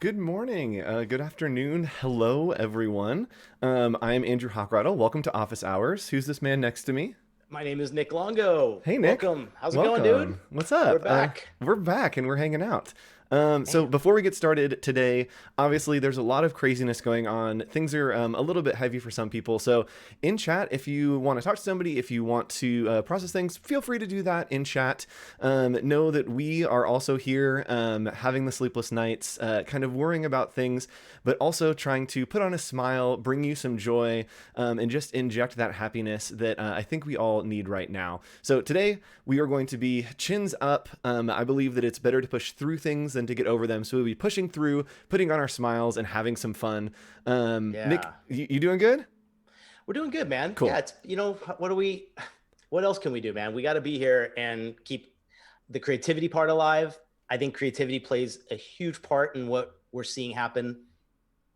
Good morning, good afternoon, hello everyone. I am Andrew Hochradel. Welcome to Office Hours. Who's this man next to me? My name is Nick Longo. Hey Nick, Welcome. How's it going, dude? welcome. What's We're up? back. We're back and we're hanging out. So Man. before we get started today, obviously there's a lot of craziness going on. Things are a little bit heavy for some people. So in chat, if you want to talk to somebody, if you want to process things, feel free to do that in chat. Know that we are also here having the sleepless nights, kind of worrying about things, but also trying to put on a smile, bring you some joy, and just inject that happiness that I think we all need right now. So today we are going to be chins up. I believe that it's better to push through things than to get over them. So we'll be pushing through, putting on our smiles, and having some fun. Nick, Yeah. you doing good? We're doing good, man. Cool. Yeah, what else can we do, man? We got to be here and keep the creativity part alive. I think creativity plays a huge part in what we're seeing happen.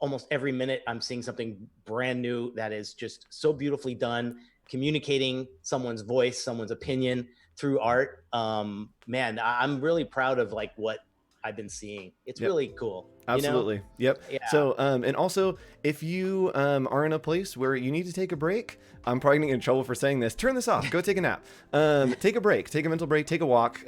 Almost every minute, I'm seeing something brand new that is just so beautifully done, communicating someone's voice, someone's opinion through art. Man, I'm really proud of like what I've been seeing. It's Yep. really cool. Absolutely. Yep. Yeah. So, and also, if you are in a place where you need to take a break, I'm probably gonna get in trouble for saying this. Turn this off. Go take a nap. Take a break. Take a mental break. Take a walk.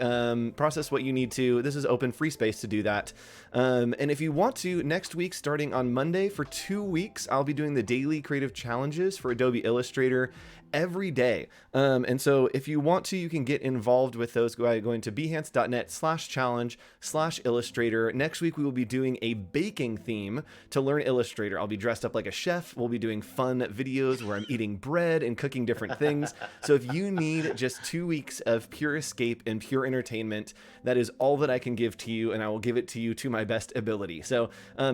Process what you need to. This is open free space to do that. And if you want to, next week, starting on Monday for 2 weeks, I'll be doing the daily creative challenges for Adobe Illustrator every day. And so if you want to, you can get involved with those by going to behance.net/challenge/illustrator. Next week, we will be doing a baking theme to learn Illustrator. I'll be dressed up like a chef. We'll be doing fun videos where I'm eating bread and cooking different things. So if you need just 2 weeks of pure escape and pure entertainment, that is all that I can give to you, and I will give it to you to my best ability. So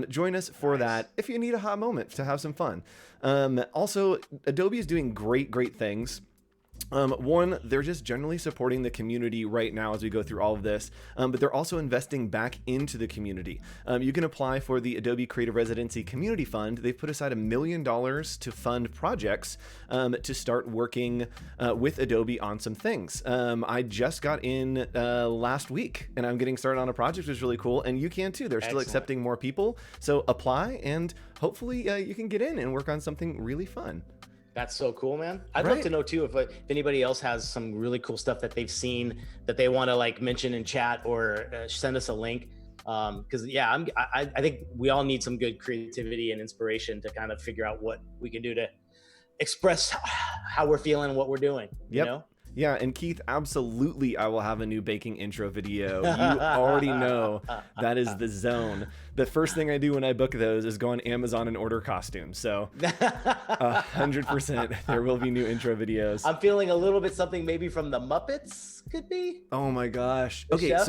join us for that if you need a hot moment to have some fun. Also, Adobe is doing great things. One, they're just generally supporting the community right now as we go through all of this, but they're also investing back into the community. You can apply for the Adobe Creative Residency Community Fund. They've put aside $1 million to fund projects to start working with Adobe on some things. I just got in last week, and I'm getting started on a project, which is really cool, and you can too. They're still accepting more people, so apply, and hopefully you can get in and work on something really fun. That's so cool, man. I'd Right. love to know too if anybody else has some really cool stuff that they've seen that they want to like mention in chat or send us a link. Because yeah, I think we all need some good creativity and inspiration to kind of figure out what we can do to express how we're feeling, what we're doing. Yep. You know? Yeah, and Keith, absolutely, I will have a new baking intro video. You already know that is the zone. The first thing I do when I book those is go on Amazon and order costumes. So 100% there will be new intro videos. I'm feeling a little bit something maybe from the Muppets could be. Oh my gosh. The Okay, chef?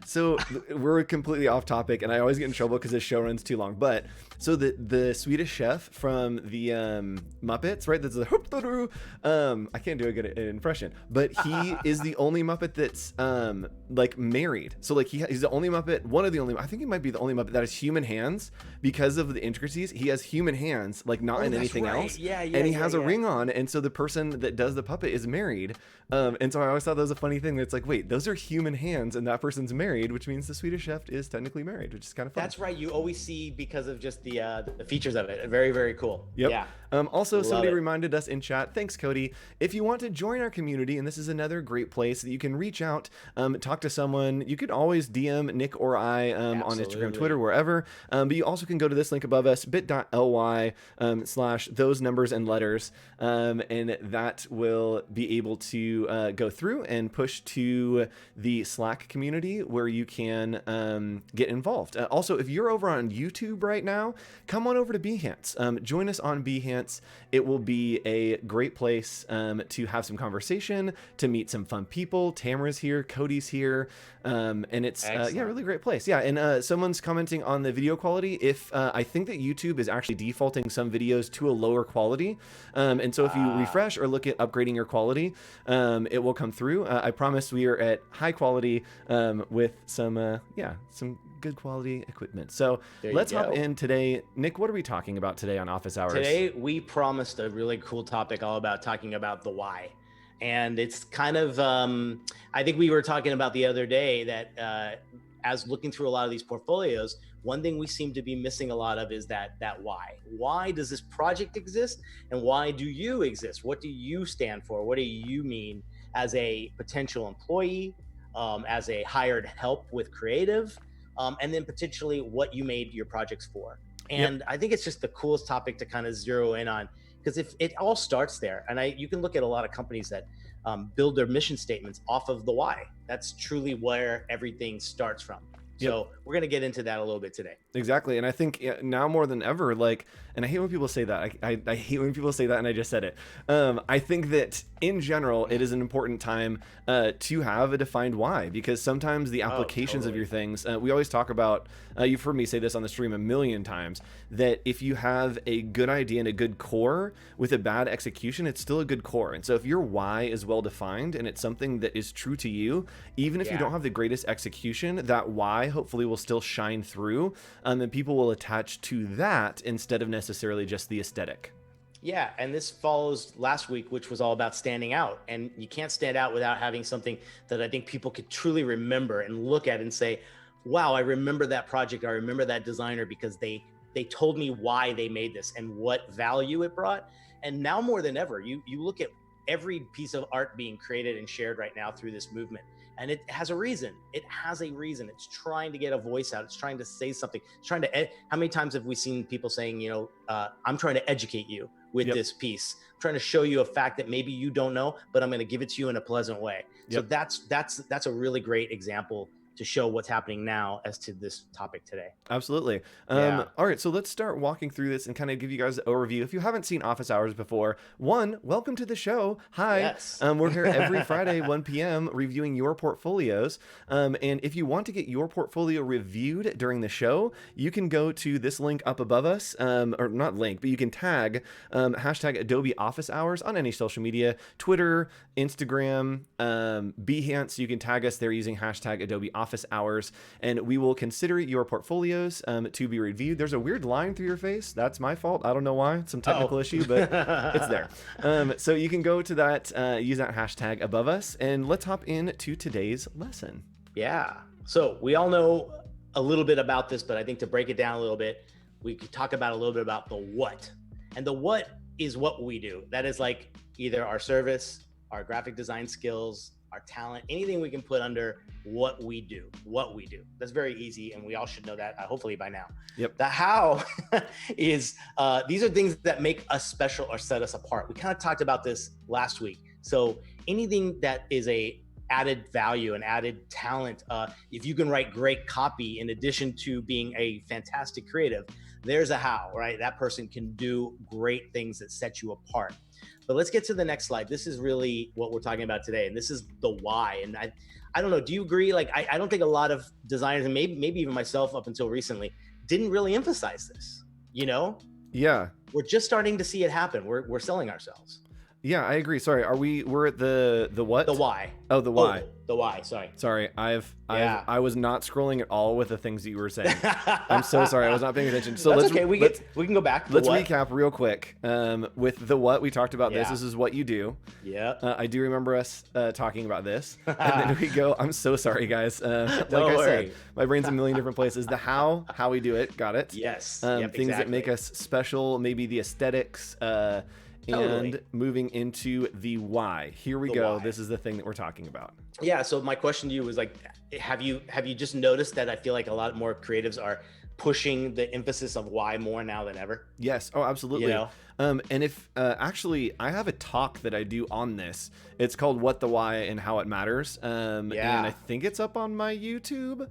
so we're completely off topic, and I always get in trouble because this show runs too long. But so the Swedish chef from the Muppets, right? That's the I can't do a good impression, but he is the only Muppet that's like married. So like he's the only Muppet, one of the only. I think he might be the only Muppet that has human hands because of the intricacies. He has human hands, like not in anything else. Yeah, and he has a yeah. ring on, and so the person that does the puppet is married. And so I always thought that was a funny thing. That's like, wait, those are human hands, and that person's married, which means the Swedish chef is technically married, which is kind of fun. That's right. You always see because of just the features of it. Very, very cool. Yep. Yeah. Also, Love somebody it. reminded us in chat, thanks, Cody. If you want to join our community, and this is another great place that you can reach out, talk to someone. You could always DM Nick or I on Instagram, Absolutely. Twitter, wherever. But you also can go to this link above us, bit.ly/those numbers and letters, and that will be able to go through and push to the Slack community where you can get involved. Also, if you're over on YouTube right now, come on over to Behance. Join us on Behance. It will be a great place to have some conversation, to meet some fun people. Tamara's here, Cody's here, and it's yeah, really great place. Yeah, and someone's commenting on the video quality. If I think that YouTube is actually defaulting some videos to a lower quality, and so if you refresh or look at upgrading your quality, it will come through. I promise we are at high quality with some some good quality equipment. So let's hop in today. Nick, what are we talking about today on Office Hours? Today, we promised a really cool topic all about talking about the why. And it's kind of, I think we were talking about the other day that as looking through a lot of these portfolios, one thing we seem to be missing a lot of is that why. Why does this project exist, and why do you exist? What do you stand for? What do you mean as a potential employee, as a hired help with creative, and then potentially what you made your projects for? And I think it's just the coolest topic to kind of zero in on, because if it all starts there, and you can look at a lot of companies that build their mission statements off of the why. That's truly where everything starts from. So we're going to get into that a little bit today. Exactly. And I think now more than ever, like, and I hate when people say that. I hate when people say that, and I just said it. I think that in general, it is an important time to have a defined why, because sometimes the applications of your things, we always talk about, you've heard me say this on the stream a million times, that if you have a good idea and a good core with a bad execution, it's still a good core. And so if your why is well defined and it's something that is true to you, even if you don't have the greatest execution, that why hopefully will still shine through, and people will attach to that instead of necessarily just the aesthetic. Yeah, and this follows last week, which was all about standing out. And you can't stand out without having something that I think people could truly remember and look at and say, wow, I remember that project. I remember that designer because they told me why they made this and what value it brought. And now more than ever, you look at every piece of art being created and shared right now through this movement. And it has a reason. It has a reason. It's trying to get a voice out. It's trying to say something. It's trying to, how many times have we seen people saying, you know, I'm trying to educate you with this piece. I'm trying to show you a fact that maybe you don't know, but I'm going to give it to you in a pleasant way. So that's a really great example to show what's happening now as to this topic today. Absolutely. All right, so let's start walking through this and kind of give you guys an overview. If you haven't seen Office Hours before, welcome to the show. Hi. Yes. We're here every Friday, 1 p.m., reviewing your portfolios. And if you want to get your portfolio reviewed during the show, you can go to this link up above us, or not link, but you can tag hashtag Adobe Office Hours on any social media, Twitter, Instagram, Behance. You can tag us there using hashtag Adobe Office Hours, and we will consider your portfolios to be reviewed. There's a weird line through your face. That's my fault. I don't know why. It's some technical issue, but it's there. So you can go to that, use that hashtag above us, and let's hop into today's lesson. Yeah. So we all know a little bit about this, but I think to break it down a little bit, we could talk about a little bit about the what. And the what is what we do. That is like either our service, our graphic design skills, our talent, anything we can put under what we do. That's very easy, and we all should know that, hopefully by now. Yep. The how is, these are things that make us special or set us apart. We kind of talked about this last week. So anything that is a added value and added talent, if you can write great copy in addition to being a fantastic creative, there's a how, right? That person can do great things that set you apart. But let's get to the next slide. This is really what we're talking about today, and this is the why. And I don't know, do you agree? Like, I don't think a lot of designers, and maybe even myself up until recently, didn't really emphasize this, you know? Yeah. We're just starting to see it happen. We're selling ourselves. Yeah, I agree. Sorry, we're at the what? The why. Oh, the why. Oh, the why. Sorry, I was not scrolling at all with the things that you were saying. I'm so sorry. I was not paying attention. So that's okay. We can go back. Let's recap real quick. With the what we talked about this. This is what you do. Yeah. I do remember us talking about this, and then we go. I'm so sorry, guys. Like Don't I worry. said, my brain's a million different places. The how we do it. Got it. Yes. Things that make us special. Maybe the aesthetics. And moving into the why. Here we go. Why. This is the thing that we're talking about. Yeah. So my question to you was like, have you just noticed that I feel like a lot more creatives are pushing the emphasis of why more now than ever? Yes. Oh, absolutely. You know? And if actually, I have a talk that I do on this. It's called "What the Why and How It Matters." And I think it's up on my YouTube.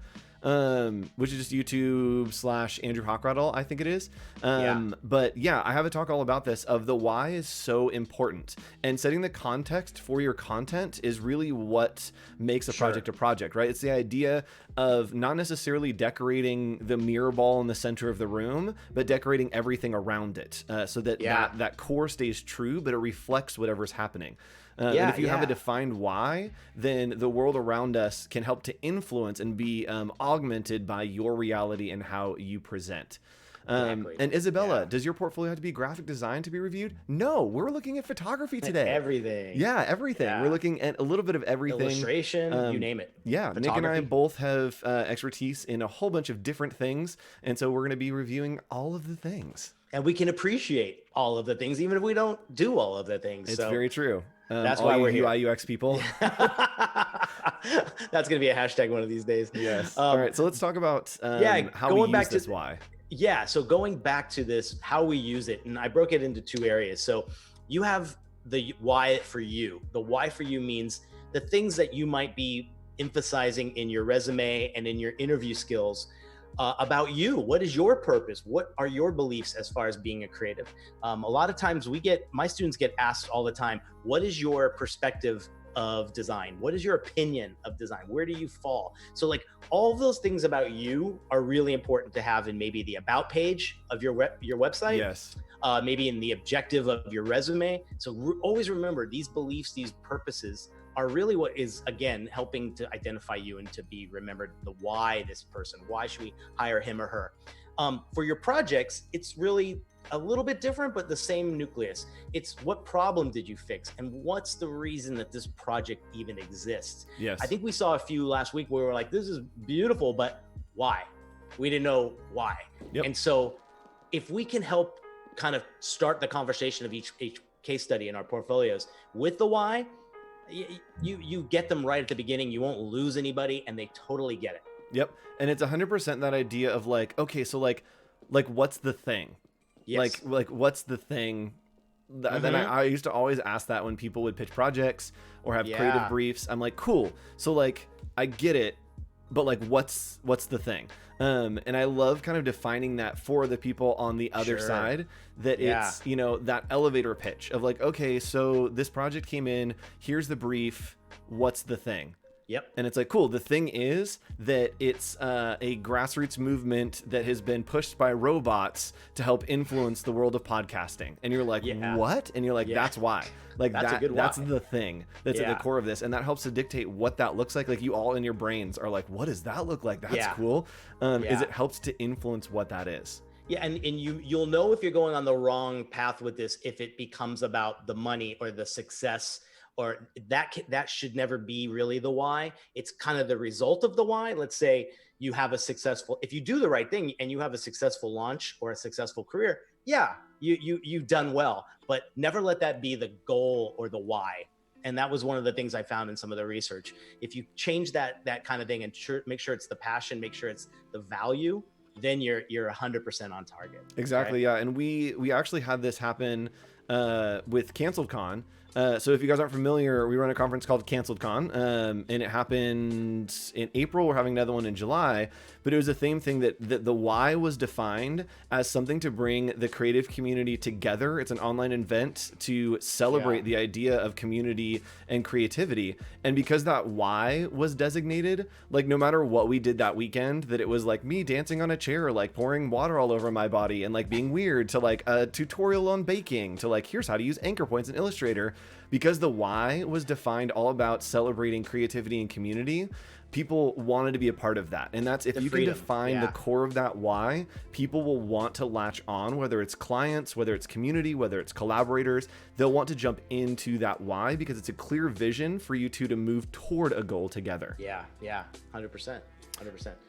Which is just YouTube/Andrew Hochradel, I think it is. But yeah, I have a talk all about this of the why is so important, and setting the context for your content is really what makes a project a project, right? It's the idea of not necessarily decorating the mirror ball in the center of the room, but decorating everything around it, so that that core stays true, but it reflects whatever's happening. And if you have a defined why, then the world around us can help to influence and be augmented by your reality and how you present. Exactly. And Isabella, Yeah. does your portfolio have to be graphic design to be reviewed? No, we're looking at photography today. Everything. Yeah, everything. Yeah. We're looking at a little bit of everything. Illustration, you name it. Yeah, Nick and I Photography. both have expertise in a whole bunch of different things, and so we're going to be reviewing all of the things. And we can appreciate all of the things, even if we don't do all of the things. It's so very true. that's all why you we're here. UI UX people. That's going to be a hashtag one of these days. Yes. All right. So let's talk about how we use this why. Yeah. So going back to this, how we use it, and I broke it into two areas. So you have the why for you. The why for you means the things that you might be emphasizing in your resume and in your interview skills about you. What is your purpose? What are your beliefs as far as being a creative? A lot of times my students get asked all the time, what is your perspective of design? What is your opinion of design? Where do you fall? So like all of those things about you are really important to have in maybe the about page of your website. Yes. Maybe in the objective of your resume. So always remember these beliefs, these purposes are really what is, again, helping to identify you and to be remembered the why this person, why should we hire him or her? For your projects, it's really a little bit different, but the same nucleus. It's what problem did you fix? And what's the reason that this project even exists? Yes. I think we saw a few last week where we were like, this is beautiful, but why? We didn't know why. Yep. And so if we can help kind of start the conversation of each case study in our portfolios with the why, you get them right at the beginning. You won't lose anybody, and they totally get it. Yep. And it's 100% that idea of like, okay, so like what's the thing? Yes. Like what's the thing? Then I used to always ask that when people would pitch projects or have creative briefs. I'm like, cool. So like I get it, but like what's the thing? And I love kind of defining that for the people on the other side, that it's, that elevator pitch of like, okay, so this project came in, here's the brief, what's the thing? Yep. And it's like, cool. The thing is that it's a grassroots movement that has been pushed by robots to help influence the world of podcasting. And you're like, what? And you're like, that's why. Like that's the thing that's at the core of this. And that helps to dictate what that looks like. Like you all in your brains are like, what does that look like? That's cool. Is it helps to influence what that is. Yeah, and you'll know if you're going on the wrong path with this if it becomes about the money or the success, or that should never be really the why. It's kind of the result of the why. Let's say you have if you do the right thing and you have a successful launch or a successful career, you've done well, but never let that be the goal or the why. And that was one of the things I found in some of the research. If you change that kind of thing and make sure it's the passion, make sure it's the value, then you're 100% on target. Exactly. Right? Yeah. And we actually had this happen with Canceled Con. So if you guys aren't familiar, we run a conference called Canceled Con, and it happened in April. We're having another one in July, but it was the same thing that the why was defined as something to bring the creative community together. It's an online event to celebrate the idea of community and creativity. And because that why was designated, like no matter what we did that weekend, that it was like me dancing on a chair, like pouring water all over my body and like being weird, to like a tutorial on baking, to like, here's how to use anchor points in Illustrator. Because the why was defined all about celebrating creativity and community, people wanted to be a part of that. And that's, if you can define the core of that why, people will want to latch on, whether it's clients, whether it's community, whether it's collaborators, they'll want to jump into that why because it's a clear vision for you two to move toward a goal together. Yeah, 100%.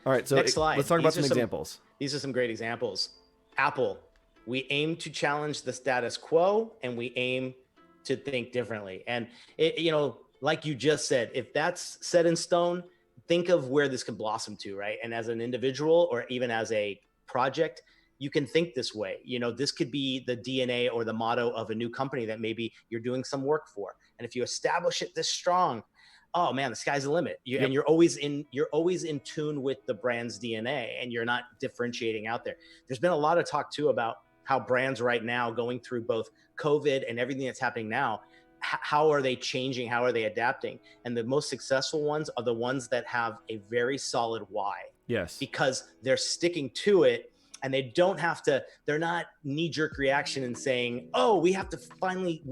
All right, so next slide. Let's talk about some examples. These are some great examples. Apple, we aim to challenge the status quo and we aim to think differently. And like you just said, if that's set in stone, think of where this can blossom to, right? And as an individual or even as a project, you can think this way. This could be the DNA or the motto of a new company that maybe you're doing some work for. And if you establish it this strong, oh man, the sky's the limit. And you're always in tune with the brand's DNA and you're not differentiating out there. There's been a lot of talk too about how brands right now, going through both COVID and everything that's happening now, how are they changing? How are they adapting? And the most successful ones are the ones that have a very solid why. Yes. Because they're sticking to it and they're not knee-jerk reaction and saying, oh, we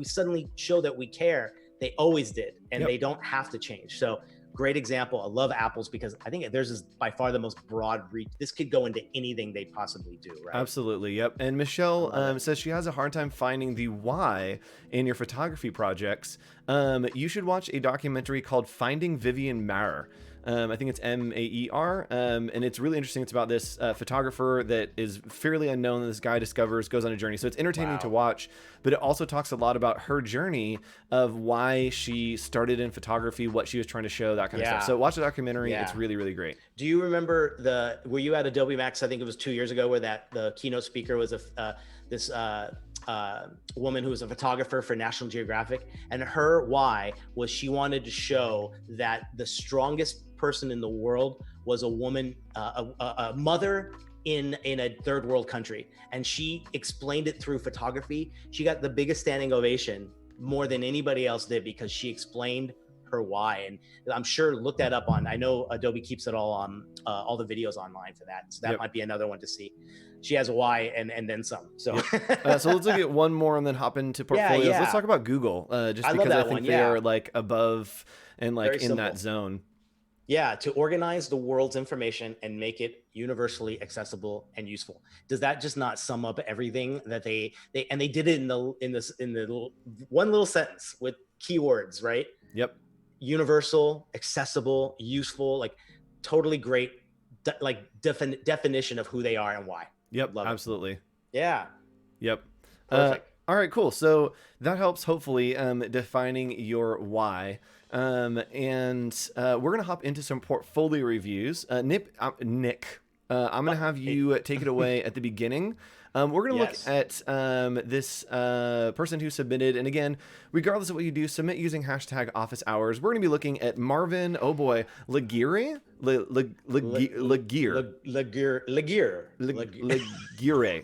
suddenly show that we care. They always did, and they don't have to change. So great example. I love apples because I think theirs is by far the most broad reach. This could go into anything they possibly do, right? Absolutely, yep. And Michelle says she has a hard time finding the why in your photography projects. You should watch a documentary called Finding Vivian Maier. I think it's Maer, and it's really interesting. It's about this photographer that is fairly unknown that this guy discovers, goes on a journey. So it's entertaining to watch, but it also talks a lot about her journey of why she started in photography, what she was trying to show, that kind of stuff. So watch the documentary. It's really, really great. Do you remember were you at Adobe Max? I think it was 2 years ago, where the keynote speaker was this woman who was a photographer for National Geographic, and her why was she wanted to show that the strongest person in the world was a woman, a mother in a third world country, and she explained it through photography. She got the biggest standing ovation, more than anybody else did, because she explained her why. And I'm sure, look that up I know Adobe keeps it all on all the videos online for that, so that might be another one to see. She has a why and then some. So so let's look at one more and then hop into portfolios. Let's talk about Google, just because I think they are like above and like in that zone. To organize the world's information and make it universally accessible and useful. Does that just not sum up everything that they did it in the one little sentence with keywords, right? Yep. Universal, accessible, useful, like totally great, definition of who they are and why. Yep. Absolutely. Yeah. Yep. Perfect. All right, cool. So that helps, hopefully, defining your why. And we're going to hop into some portfolio reviews. Nick, I'm going to have you take it away at the beginning. We're going to look at this person who submitted. And again, regardless of what you do, submit using hashtag office hours. We're going to be looking at Marven, Laguerre. Laguerre.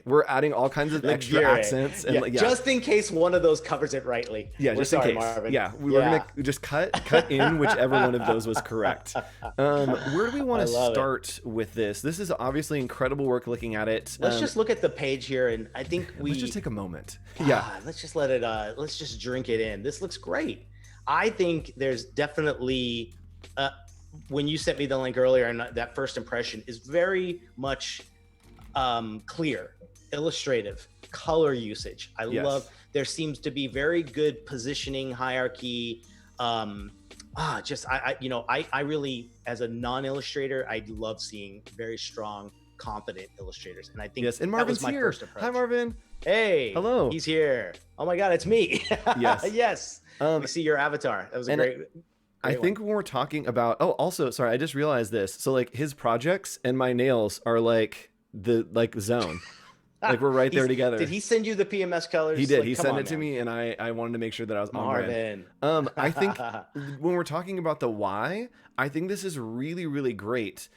We're adding all kinds of extra accents. And, just in case one of those covers it rightly. Yeah, just in case. Marvin. We're going to just cut in whichever one of those was correct. Where do we want to start with this? This is obviously incredible work looking at it. Let's just look at the page here, and I think let's just take a moment. Let's just let it, let's just drink it in. This looks great. I think there's definitely, when you sent me the link earlier, and that first impression is very much clear, illustrative, color usage. I love, there seems to be very good positioning, hierarchy. I really, as a non-illustrator, I love seeing very strong, confident illustrators. And I think and Marvin's that was my here. first approach. Hi, Marvin. Hey. Hello. He's here. Oh my God, it's me. Yes. I see your avatar. That was a great I think when we're talking about, also, sorry, I just realized this. So like his projects and my nails are like the zone. Like we're right there together. Did he send you the PMS colors? He did. He sent it to me, and I wanted to make sure that I was on brand. I think when we're talking about the why, I think this is really, really great.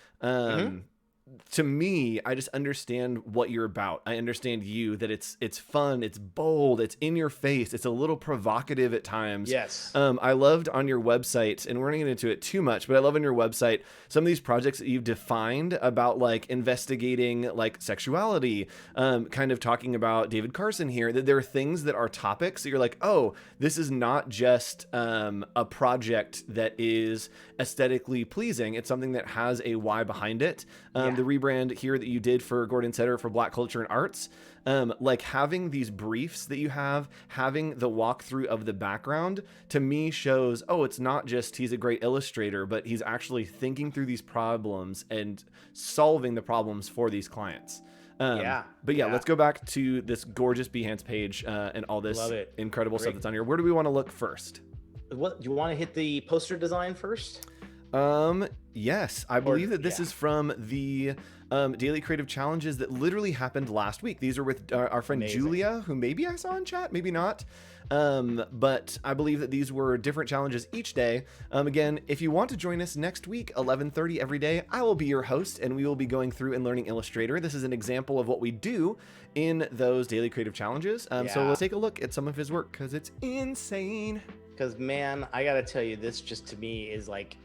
To me, I just understand what you're about. I understand you, that it's fun, it's bold, it's in your face, it's a little provocative at times. Yes. I loved on your website, and we're not going to get into it too much, but I love on your website some of these projects that you've defined about like investigating like sexuality, kind of talking about David Carson here, that there are things that are topics that you're like, oh, this is not just a project that is aesthetically pleasing. It's something that has a why behind it. The rebrand here that you did for Gordon Setter for Black Culture and Arts, like having these briefs that you have, having the walkthrough of the background, to me shows, oh, it's not just he's a great illustrator, but he's actually thinking through these problems and solving the problems for these clients. Let's go back to this gorgeous Behance page and all this incredible stuff that's on here. Where do we want to look first? What, you want to hit the poster design first? Yes, I believe that this is from the Daily Creative Challenges that literally happened last week. These are with our friend Julia, who maybe I saw in chat, maybe not. But I believe that these were different challenges each day. Again, if you want to join us next week, 11:30 every day, I will be your host, and we will be going through and learning Illustrator. This is an example of what we do in those Daily Creative Challenges. So let's take a look at some of his work, because it's insane. Because, man, I got to tell you, this just to me is like,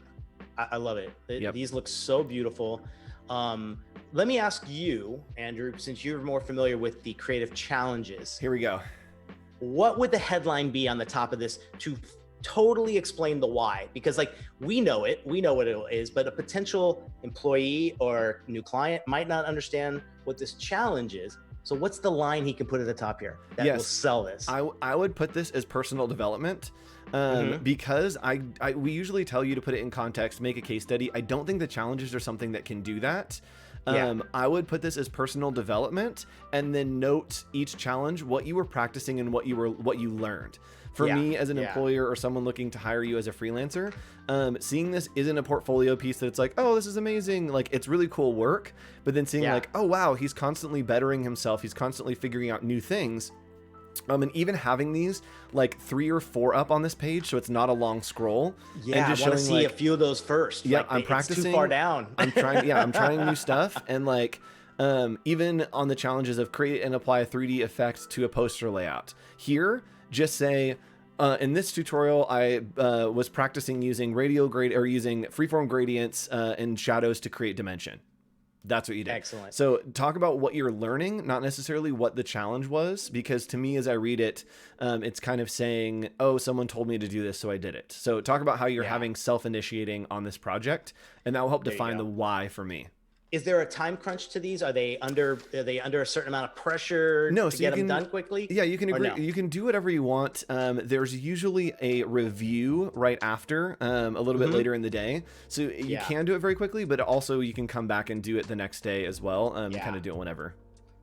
I love it. These look so beautiful. Let me ask you, Andrew, since you're more familiar with the creative challenges. Here we go. What would the headline be on the top of this to totally explain the why, because like we know what it is, but a potential employee or new client might not understand what this challenge is. So what's the line he can put at the top here that will sell this? I would put this as personal development. Because we usually tell you to put it in context, make a case study. I don't think the challenges are something that can do that. I would put this as personal development, and then note each challenge, what you were practicing and what you learned. For me as an employer or someone looking to hire you as a freelancer, seeing this isn't a portfolio piece that it's like, oh, this is amazing. Like, it's really cool work. But then seeing like, oh, wow, he's constantly bettering himself. He's constantly figuring out new things. And even having these like 3 or 4 up on this page, so it's not a long scroll. Yeah, and just I want to see like, a few of those first. Yeah, like, I'm practicing. It's too far down. I'm trying new stuff, and like even on the challenges of create and apply a 3D effect to a poster layout. Here, just say, in this tutorial, I was practicing using using freeform gradients and shadows to create dimension. That's what you did. Excellent. So talk about what you're learning, not necessarily what the challenge was, because to me, as I read it, it's kind of saying, oh, someone told me to do this, so I did it. So talk about how you're having self-initiating on this project, and that will help define the why for me. Is there a time crunch to these? Are they under a certain amount of pressure to get them done quickly? Yeah, you can agree. No? You can do whatever you want. There's usually a review right after, a little bit later in the day. So you can do it very quickly, but also you can come back and do it the next day as well. Kind of do it whenever.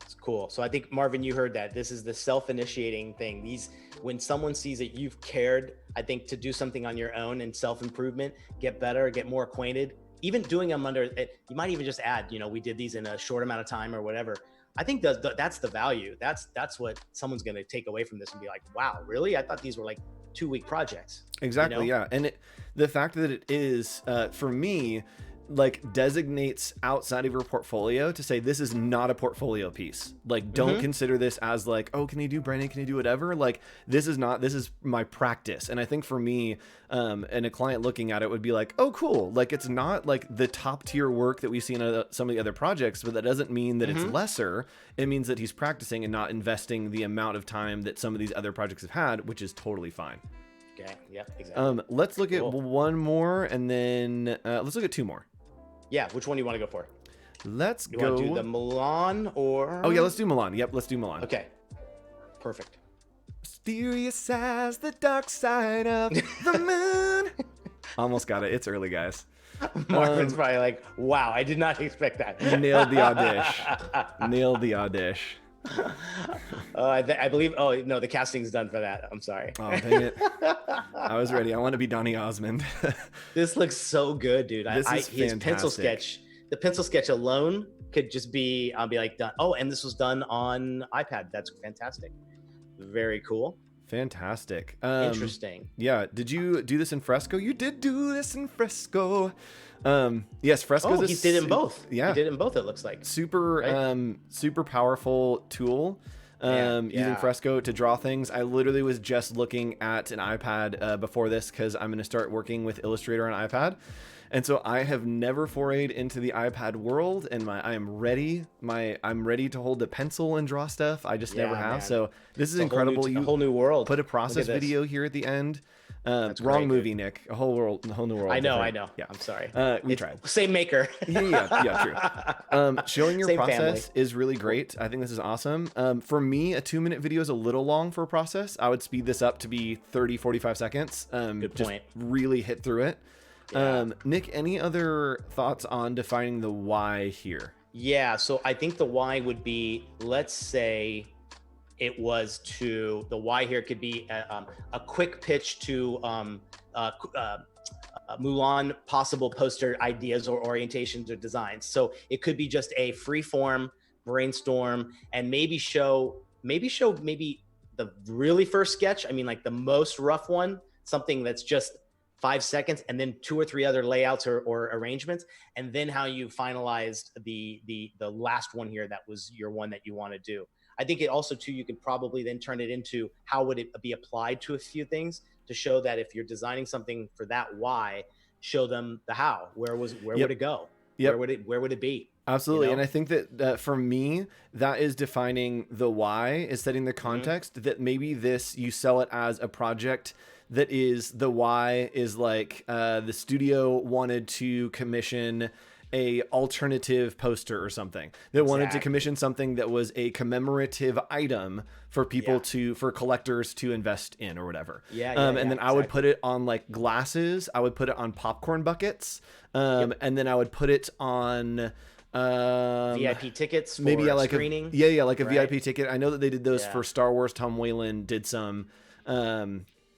It's cool. So I think, Marvin, you heard that. This is the self-initiating thing. When someone sees that you've cared, I think, to do something on your own and self-improvement, get better, get more acquainted, even doing them you might even just add, we did these in a short amount of time or whatever. I think that's the value. That's what someone's going to take away from this and be like, wow, really? I thought these were like 2-week projects. Exactly. Yeah. And the fact that it is, for me, like designates outside of your portfolio to say, this is not a portfolio piece. Like, don't consider this as like, oh, can you do branding? Can you do whatever? Like, this is my practice. And I think for me, and a client looking at it would be like, oh, cool. Like, it's not like the top tier work that we see in some of the other projects, but that doesn't mean that it's lesser. It means that he's practicing and not investing the amount of time that some of these other projects have had, which is totally fine. Okay. Yeah, exactly. Let's look at one more, and then let's look at 2 more. Yeah, which one do you want to go for? Let's go. You want to do the Milan or? Oh yeah, let's do Milan. Yep, let's do Milan. Okay, perfect. Mysterious as the dark side of the moon. Almost got it. It's early, guys. Marvin's probably like, wow, I did not expect that. Nailed the audition. Nailed the audition. I believe. Oh no, the casting's done for that. I'm sorry. Oh dang it! I was ready. I want to be Donny Osmond. This looks so good, dude. This is his pencil sketch. The pencil sketch alone could just be. I'll be like done. Oh, and this was done on iPad. That's fantastic. Very cool. Fantastic. Interesting. Yeah. Did you do this in Fresco? You did do this in Fresco. Yes, Fresco. Oh, he did in both. Yeah, he did in both. It looks like super, super powerful tool. Using Fresco to draw things. I literally was just looking at an iPad before this because I'm going to start working with Illustrator on iPad. And so I have never forayed into the iPad world, and I'm ready to hold a pencil and draw stuff. I just never have. Man. So this is incredible. A whole new world. Put a process video here at the end. Wrong great, movie, Nick. A whole new world. I know. Yeah, I'm sorry. We tried. Same maker. yeah, true. Showing your Same process family. is really great. I think this is awesome. For me, a 2-minute video is a little long for a process. I would speed this up to be 30, 45 seconds. Good point. Just really hit through it. Yeah. Nick, any other thoughts on defining the why here? Yeah, so I think the why would be, let's say it was the why here could be a quick pitch to Mulan possible poster ideas or orientations or designs. So it could be just a free form brainstorm and maybe show the really first sketch. I mean, like the most rough one, something that's just 5 seconds, and then 2 or 3 other layouts or arrangements, and then how you finalized the last one here that was your one that you want to do. I think it also too, you could probably then turn it into how would it be applied to a few things to show that if you're designing something for that why, show them the how. Where would it go? Yep. Where would it be? Absolutely. And I think that for me, that is defining the why, is setting the context that maybe this, you sell it as a project that is, the why is like the studio wanted to commission a alternative poster or something. They wanted to commission something that was a commemorative item for people for collectors to invest in or whatever. And then I would put it on like glasses. I would put it on popcorn buckets. And then I would put it on VIP tickets for maybe like screening. Like a VIP ticket. I know that they did those for Star Wars. Tom Whalen did some.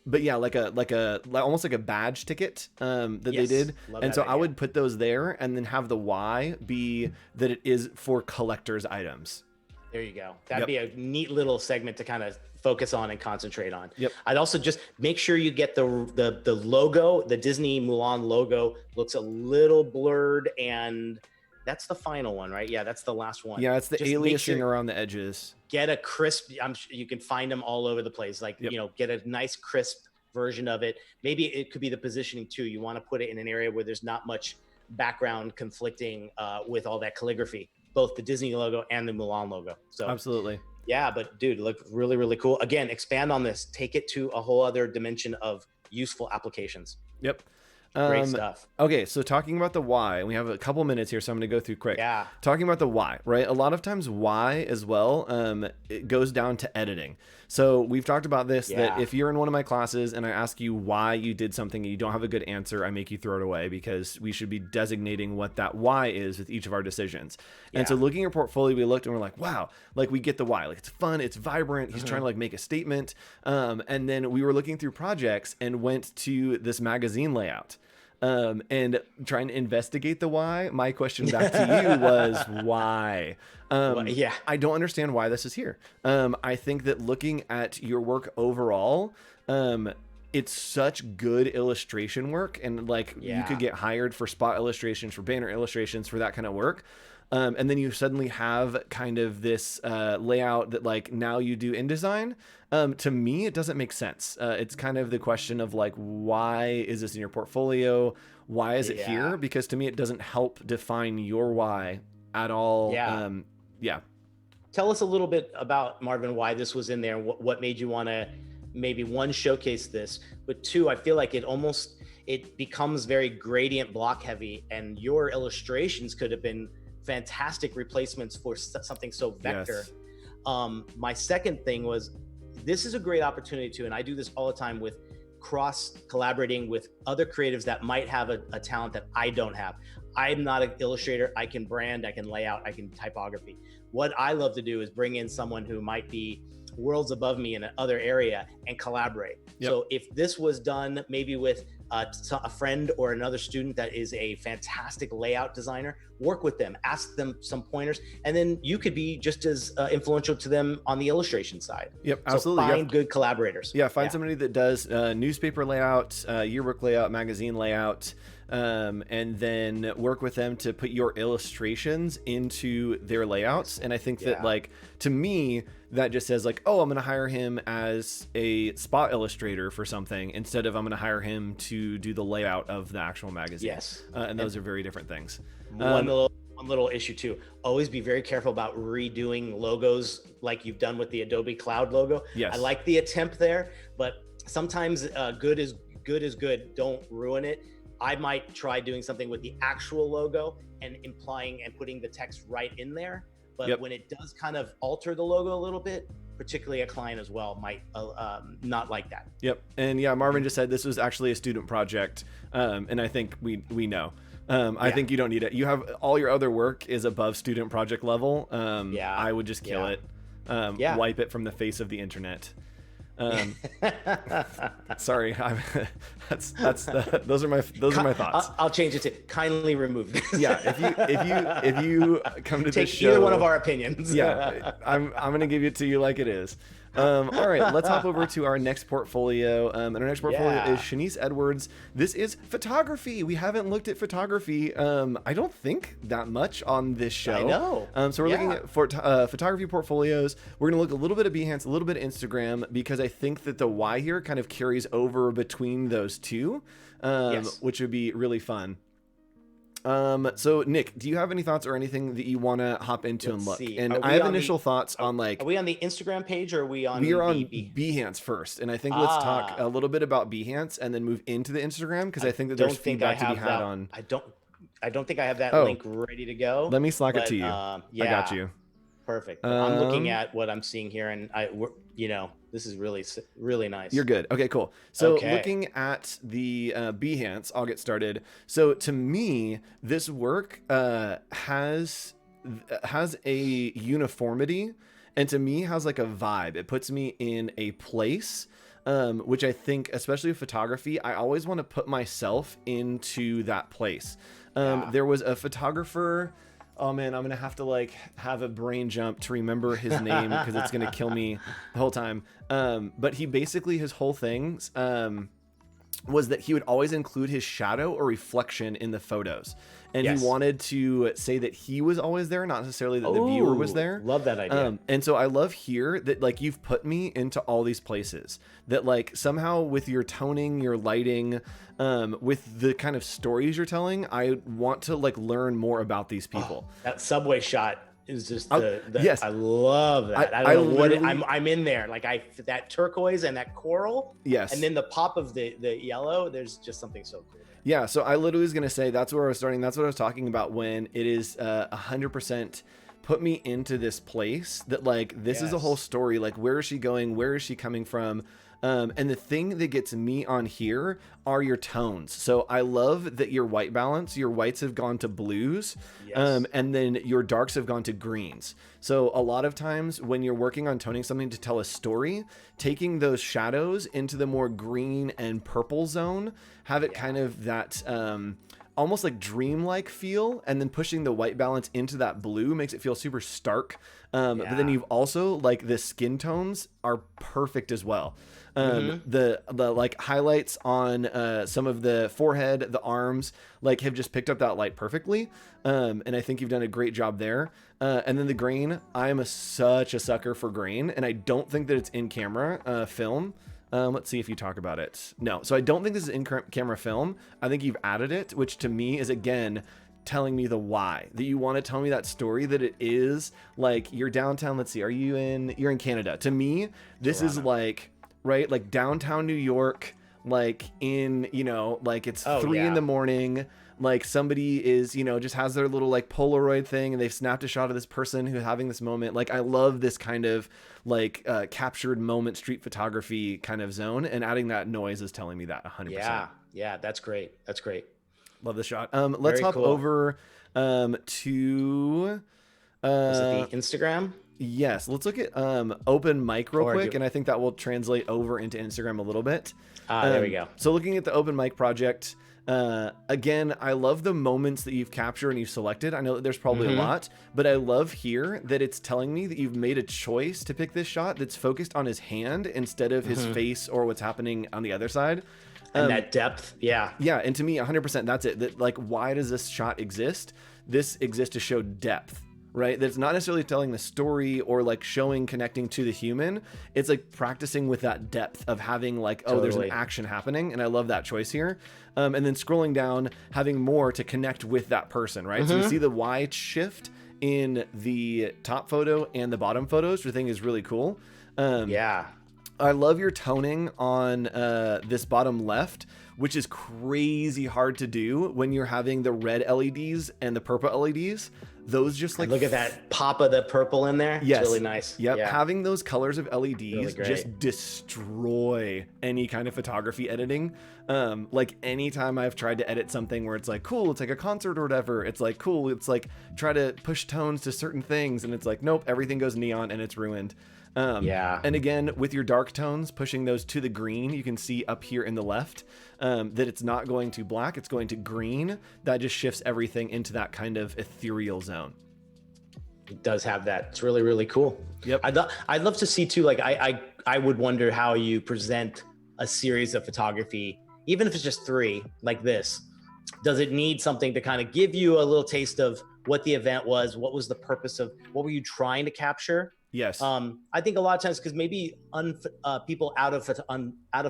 But yeah, like almost like a badge ticket that they did. And so I would put those there and then have the why be that it is for collector's items. There you go. That'd be a neat little segment to kind of focus on and concentrate on. Yep. I'd also just make sure you get the logo, the Disney Mulan logo looks a little blurred, and that's the final one, right? Yeah, that's the last one. Yeah, it's the just aliasing around the edges. Get a crisp, I'm sure you can find them all over the place. Like, get a nice crisp version of it. Maybe it could be the positioning too. You want to put it in an area where there's not much background conflicting with all that calligraphy, both the Disney logo and the Mulan logo. So absolutely. Yeah, but dude, look really, really cool. Again, expand on this, take it to a whole other dimension of useful applications. Yep. Great stuff. Okay, so talking about the why, we have a couple minutes here, so I'm going to go through quick. Yeah. Talking about the why, right? A lot of times why as well, it goes down to editing. So we've talked about this, that if you're in one of my classes and I ask you why you did something and you don't have a good answer, I make you throw it away, because we should be designating what that why is with each of our decisions. And so looking at your portfolio, we looked and we're like, wow, like we get the why. Like it's fun, it's vibrant. He's trying to like make a statement. And then we were looking through projects and went to this magazine layout. And trying to investigate the why. My question back to you was why? I don't understand why this is here. I think that looking at your work overall, it's such good illustration work, and like you could get hired for spot illustrations, for banner illustrations, for that kind of work. And then you suddenly have kind of this layout that like now you do InDesign. To me, it doesn't make sense. It's kind of the question of like, why is this in your portfolio? Why is it here? Because to me, it doesn't help define your why at all. Tell us a little bit about, Marvin, why this was in there, and what made you want to maybe, one, showcase this, but two, I feel like it becomes very gradient block heavy, and your illustrations could have been fantastic replacements for something so vector. My second thing was, this is a great opportunity too, and I do this all the time with cross collaborating with other creatives that might have a talent that I don't have. I'm not an illustrator. I can brand, I can layout, I can typography. What I love to do is bring in someone who might be worlds above me in another area and collaborate. So if this was done maybe with a friend or another student that is a fantastic layout designer, work with them, ask them some pointers, and then you could be just as influential to them on the illustration side. Absolutely. So find good collaborators. Find somebody that does newspaper layout, yearbook layout, magazine layout, and then work with them to put your illustrations into their layouts. And I think that like, to me, that just says like, oh, I'm going to hire him as a spot illustrator for something, instead of I'm going to hire him to do the layout of the actual magazine. And those are very different things. One little issue too, always be very careful about redoing logos like you've done with the Adobe Cloud logo. I like the attempt there, but sometimes good is good. Don't ruin it. I might try doing something with the actual logo and implying and putting the text right in there. But when it does kind of alter the logo a little bit, particularly a client as well might not like that. And Marvin just said this was actually a student project. And I think we know. I think you don't need it. You have all your other work is above student project level. I would just kill it. Wipe it from the face of the internet. Sorry, those are my thoughts. I'll change it to kindly remove this. If you come to take this show, either one of our opinions. I'm gonna give it to you like it is. All right, let's hop over to our next portfolio. And our next portfolio is Shanice Edwards. This is photography. We haven't looked at photography, I don't think, that much on this show. I know. So we're looking at photography portfolios. We're going to look a little bit at Behance, a little bit at Instagram, because I think that the why here kind of carries over between those two, which would be really fun. So Nick, do you have any thoughts or anything that you want to hop into and Let's look? see. And Are I we have on initial the thoughts on are like, we on the Instagram page, or are we we are on on the Behance first, and I think let's talk a Ah, little bit about Behance and then move into the Instagram because I I think that there's don't think I feedback to be have had that. on. I don't think I have that Oh, link ready to go. let me Slack it to But you. I got yeah, you. perfect. But I'm looking Um, at what I'm seeing here, and this is really You're nice. good. Okay, cool. So Okay. looking at the Behance, I'll get started. So to me, this work has a uniformity, and to me has like a vibe. It puts me in a place, which I think, especially with photography, I always want to put myself into that place. Yeah. There was a photographer. Oh man, I'm gonna have to like have a brain jump to remember his name because it's gonna kill me the whole time. But he basically, his whole thing was that he would always include his shadow or reflection in the photos. And he Yes. wanted to say that he was always there, not necessarily that the viewer was Oh, there. love that idea. And so I love here that like you've put me into all these places that like somehow with your toning, your lighting, with the kind of stories you're telling, I want to like learn more about these people. That subway shot is just Yes, I love that. I I don't know what literally, I'm in there. Like that turquoise and that coral, and yes. then the pop of the yellow. There's just something so cool there. Yeah, so I literally was gonna say that's where I was starting. That's what I was talking about when it is 100% put me into this place that like this is a whole Yes. story. Like where is she going? Where is she coming from? And the thing that gets me on here are your tones. So I love that your white balance, your whites have gone to blues, Yes. and then your darks have gone to greens. So a lot of times when you're working on toning something to tell a story, taking those shadows into the more green and purple zone, have it kind of that almost like dreamlike feel, and then pushing the white balance into that blue makes it feel super stark. But then Yeah. you've also like the skin tones are perfect as well. Mm-hmm. The like highlights on some of the forehead, the arms, like have just picked up that light perfectly. And I think you've done a great job there. And then the grain, I am such a sucker for grain, and I don't think that it's in camera film. Let's see if you talk about it. No, so I don't think this is in camera film. I think you've added it, which to me is again telling me the why that you want to tell me that story, that it is like you're downtown. Let's see, you're in Canada. To me, this is Toronto. like, right, like downtown New York, like in, like it's Oh 3 in yeah. the morning. Like somebody is, just has their little like Polaroid thing and they've snapped a shot of this person who's having this moment. Like I love this kind of like captured moment street photography kind of zone, and adding that noise is telling me that 100%. Yeah. Yeah. That's great. That's great. Love the shot. Let's Very hop cool. over to Was it uh the Instagram yes, let's look at open mic real or quick, do? and I think that will translate over into Instagram a little bit. There we go. So looking at the open mic project, again, I love the moments that you've captured and you've selected. I know that there's probably a lot, but I love here that it's telling me that you've made a choice to pick this shot that's focused on his hand instead of his face or what's happening on the other side. And that depth. Yeah. Yeah, and to me, 100%, that's it. That like, why does this shot exist? This exists to show depth, right? That's not necessarily telling the story or like showing connecting to the human. It's like practicing with that depth of having like, oh, there's an Totally. action happening, and I love that choice here. And then scrolling down, having more to connect with that person, right? So we see the wide shift in the top photo and the bottom photos, which I think is really cool. Yeah. I love your toning on this bottom left, which is crazy hard to do when you're having the red LEDs and the purple LEDs. Those just like Look at that pop of the purple in there. Yes. It's really nice. Yep. Yeah. Having those colors of LEDs Really great. just destroy any kind of photography editing. Like anytime I've tried to edit something where it's like, cool, it's like a concert or whatever. It's like, cool, it's like try to push tones to certain things. And it's like, nope, everything goes neon and it's ruined. Yeah. And again, with your dark tones, pushing those to the green, you can see up here in the left that it's not going to black, it's going to green. That just shifts everything into that kind of ethereal zone. It does have that. It's really, really cool. Yep. I'd love to see too, like I would wonder how you present a series of photography, even if it's just 3 like this. Does it need something to kind of give you a little taste of what the event was? What was the purpose of, what were you trying to capture? Yes. I think a lot of times, because maybe people out of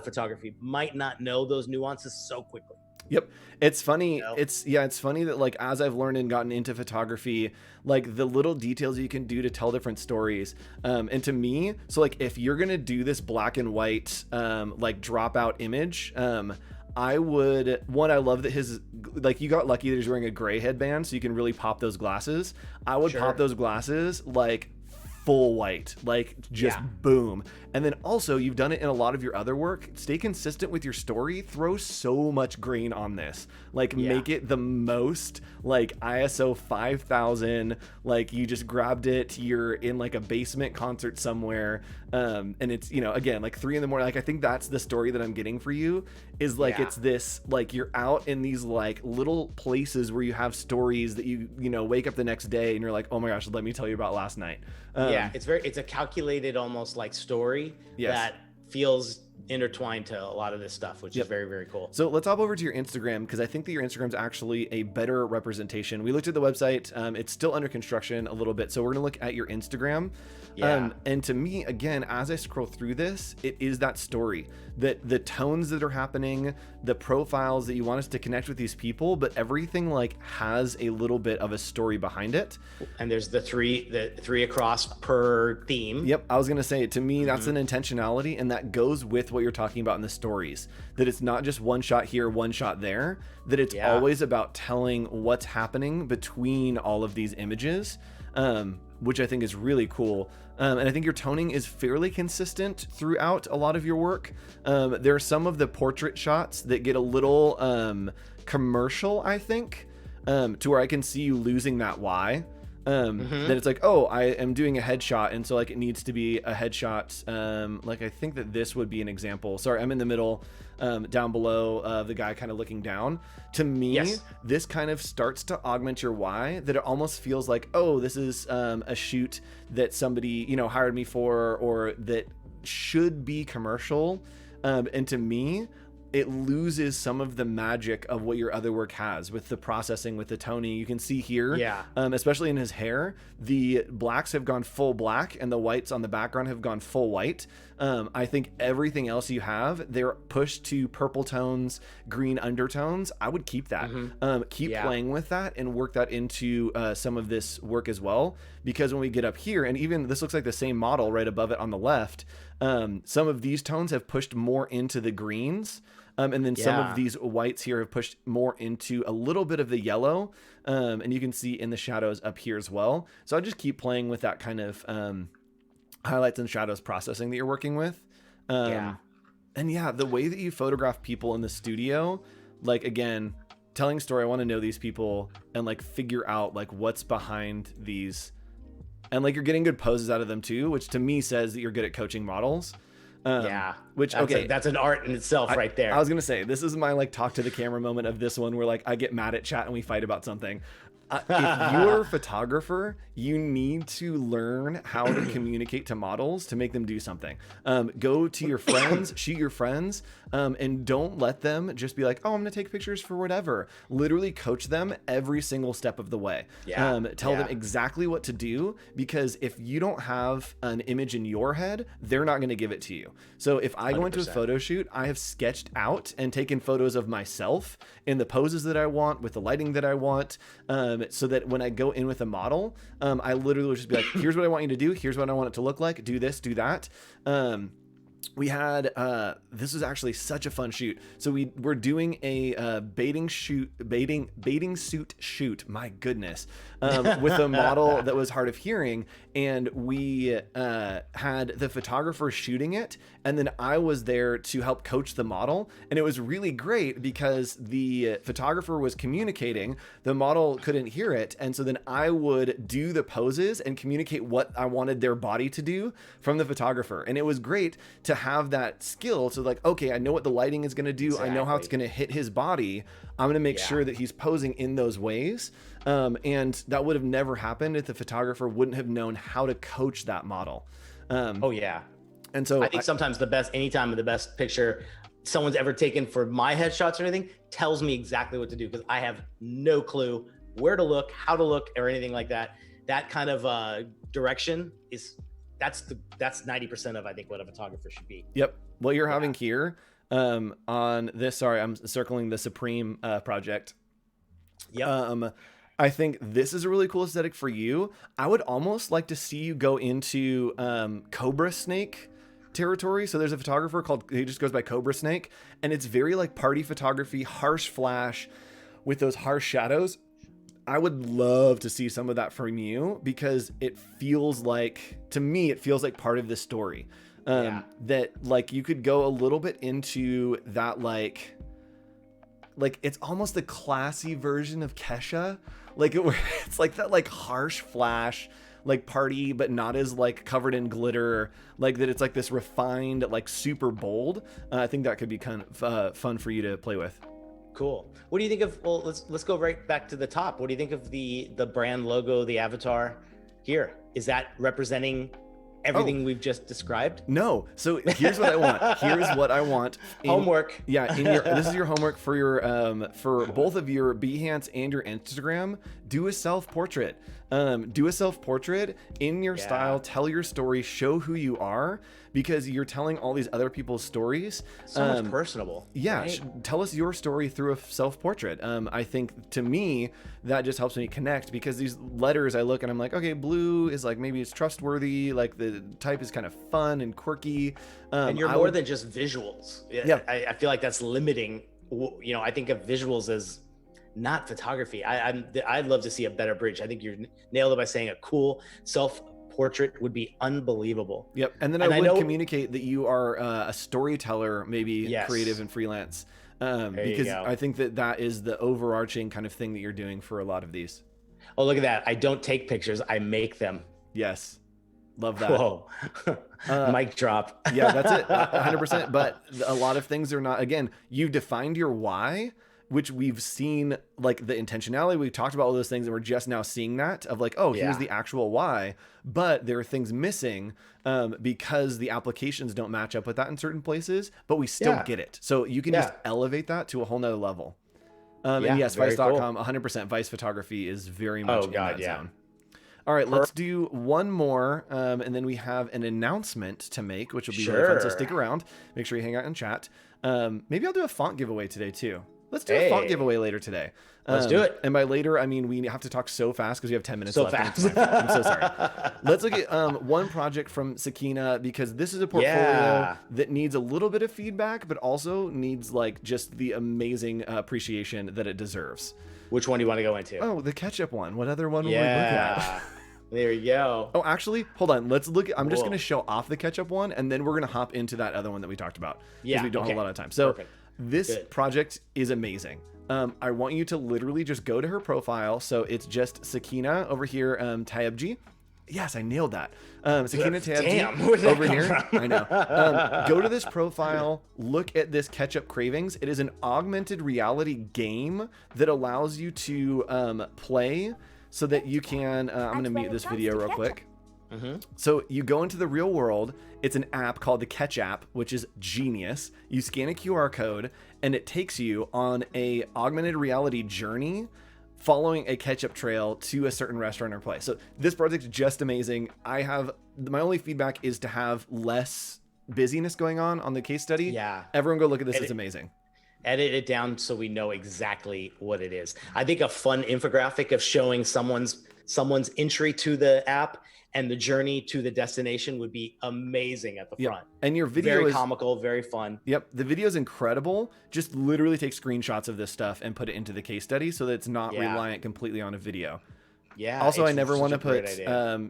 photography might not know those nuances so quickly. Yep. It's funny. You know? It's funny that like as I've learned and gotten into photography, like the little details you can do to tell different stories. And to me, so like if you're gonna do this black and white like dropout image, I love that his, like, you got lucky that he's wearing a gray headband, so you can really pop those glasses. I would pop those glasses like full white, like just boom. And then also, you've done it in a lot of your other work. Stay consistent with your story. Throw so much green on this. Like, make it the most like ISO 5000. Like, you just grabbed it. You're in like a basement concert somewhere, and it's, you know, again, like 3 a.m. Like, I think that's the story that I'm getting for you. Is like it's this, like, you're out in these like little places where you have stories that you know wake up the next day and you're like, oh my gosh, let me tell you about last night. It's a calculated, almost like story that feels intertwined to a lot of this stuff, which is very, very cool. So let's hop over to your Instagram, because I think that your Instagram's actually a better representation. We looked at the website. It's still under construction a little bit, so we're gonna look at your Instagram. And to me, again, as I scroll through this, it is that story, that the tones that are happening, the profiles that you want us to connect with these people, but everything like has a little bit of a story behind it. And there's the three across per theme. Yep. I was going to say, to me, that's an intentionality, and that goes with what you're talking about in the stories, that it's not just one shot here, one shot there, that it's always about telling what's happening between all of these images, which I think is really cool. And I think your toning is fairly consistent throughout a lot of your work. There are some of the portrait shots that get a little commercial, I think, to where I can see you losing that Y. Then it's like, oh, I am doing a headshot, and so like it needs to be a headshot. Like, I think that this would be an example. Sorry, I'm in the middle, down below, the guy kind of looking down. To me, this kind of starts to augment your why, that it almost feels like, oh, this is a shoot that somebody, you know, hired me for, or that should be commercial. And to me, it loses some of the magic of what your other work has with the processing, with the toning. You can see here, especially in his hair, the blacks have gone full black and the whites on the background have gone full white. I think everything else you have, they're pushed to purple tones, green undertones. I would keep that. Keep playing with that and work that into some of this work as well. Because when we get up here, and even this looks like the same model right above it on the left, some of these tones have pushed more into the greens. And then some of these whites here have pushed more into a little bit of the yellow. And you can see in the shadows up here as well. So I just keep playing with that kind of highlights and shadows processing that you're working with. And the way that you photograph people in the studio, like, again, telling story, I want to know these people and like figure out like what's behind these. And like you're getting good poses out of them too, which to me says that you're good at coaching models. Which, that's an art in itself right there. I was gonna say, this is my like talk to the camera moment of this one, where like I get mad at chat and we fight about something. If you're a photographer, you need to learn how to communicate to models to make them do something. Go to your friends, shoot your friends, and don't let them just be like, oh, I'm gonna take pictures for whatever. Literally coach them every single step of the way. Tell them exactly what to do, because if you don't have an image in your head, they're not gonna give it to you. So if I go into a photo shoot, I have sketched out and taken photos of myself in the poses that I want, with the lighting that I want, so that when I go in with a model, I literally will just be like, here's what I want you to do. Here's what I want it to look like. Do this, do that. We had this was actually such a fun shoot. So we're doing a baiting suit shoot. My goodness, with a model that was hard of hearing, and we had the photographer shooting it, and then I was there to help coach the model, and it was really great because the photographer was communicating, the model couldn't hear it, and so then I would do the poses and communicate what I wanted their body to do from the photographer, and it was great to have that skill. So like, okay, I know what the lighting is going to do. I know how it's going to hit his body. I'm going to make sure that he's posing in those ways. And that would have never happened if the photographer wouldn't have known how to coach that model. And so I think sometimes anytime the best picture someone's ever taken for my headshots or anything tells me exactly what to do, because I have no clue where to look, how to look, or anything like that. That kind of direction is that's 90% of, I think, what a photographer should be. Yep. What you're having here, on this. Sorry, I'm circling the Supreme project. Yep. I think this is a really cool aesthetic for you. I would almost like to see you go into Cobra Snake territory. So there's a photographer he just goes by Cobra Snake, and it's very like party photography, harsh flash with those harsh shadows. I would love to see some of that from you, because it feels like, to me, it feels like part of the story. That like you could go a little bit into that, like it's almost the classy version of Kesha, like it's like that like harsh flash, like party, but not as like covered in glitter, like that. It's like this refined, like super bold. I think that could be kind of fun for you to play with. Cool. What do you think of? Well, let's go right back to the top. What do you think of the brand logo, the avatar here? Is that representing everything we've just described? No. So here's what I want. Here's what I want. Homework. Yeah. This is your homework for your for both of your Behance and your Instagram. Do a self-portrait. Do a self-portrait in your style. Tell your story. Show who you are, because you're telling all these other people's stories. So much personable. Yeah. Right? Tell us your story through a self-portrait. I think, to me, that just helps me connect, because these letters, I look and I'm like, okay, blue is like, maybe it's trustworthy. Like the type is kind of fun and quirky. And you're more than just visuals. Yeah. I feel like that's limiting. You know, I think of visuals as not photography. I'd love to see a better bridge. I think you nailed it by saying a cool self-portrait would be unbelievable. Yep. And then I would communicate that you are a storyteller, maybe creative and freelance, because I think that is the overarching kind of thing that you're doing for a lot of these. Oh, look at that. I don't take pictures. I make them. Yes. Love that. Whoa. Mic drop. Yeah, that's it. 100%. But a lot of things are not, again, you've defined your why, which we've seen, like the intentionality. We talked about all those things, and we're just now seeing that of like, oh, here's the actual why, but there are things missing because the applications don't match up with that in certain places, but we still get it. So you can just elevate that to a whole nother level. And yes, Vice.com, 100%. Vice photography is very much in that zone. All right, let's do one more, and then we have an announcement to make, which will be really fun. So stick around. Make sure you hang out and chat. Maybe I'll do a font giveaway today too. Let's do a font giveaway later today. Let's do it. And by later, I mean we have to talk so fast because we have 10 minutes left. Fast. I'm so sorry. Let's look at one project from Sakeena, because this is a portfolio that needs a little bit of feedback, but also needs like just the amazing appreciation that it deserves. Which one do you want to go into? Oh, the ketchup one. What other one will we look at? There you go. Oh, actually, hold on. Let's look at, I'm just going to show off the ketchup one, and then we're going to hop into that other one that we talked about. Because we don't have a lot of time. So this project is amazing. I want you to literally just go to her profile. So it's just Sakeena over here, Tayebji. Yes, I nailed that. Sakeena Tayebji over here. I know. Go to this profile. Look at this Ketchup Cravings. It is an augmented reality game that allows you to play so that you can. I'm going to mute this video real quick. So you go into the real world. It's an app called the Catch app, which is genius. You scan a QR code and it takes you on a augmented reality journey following a ketchup trail to a certain restaurant or place. So this project is just amazing. My only feedback is to have less busyness going on the case study. Yeah. Everyone go look at this. It's amazing. Edit it down so we know exactly what it is. I think a fun infographic of showing someone's entry to the app and the journey to the destination would be amazing at the front. And your video very comical, very fun. Yep. The video is incredible. Just literally take screenshots of this stuff and put it into the case study so that it's not reliant completely on a video. Yeah. Also, I never want to put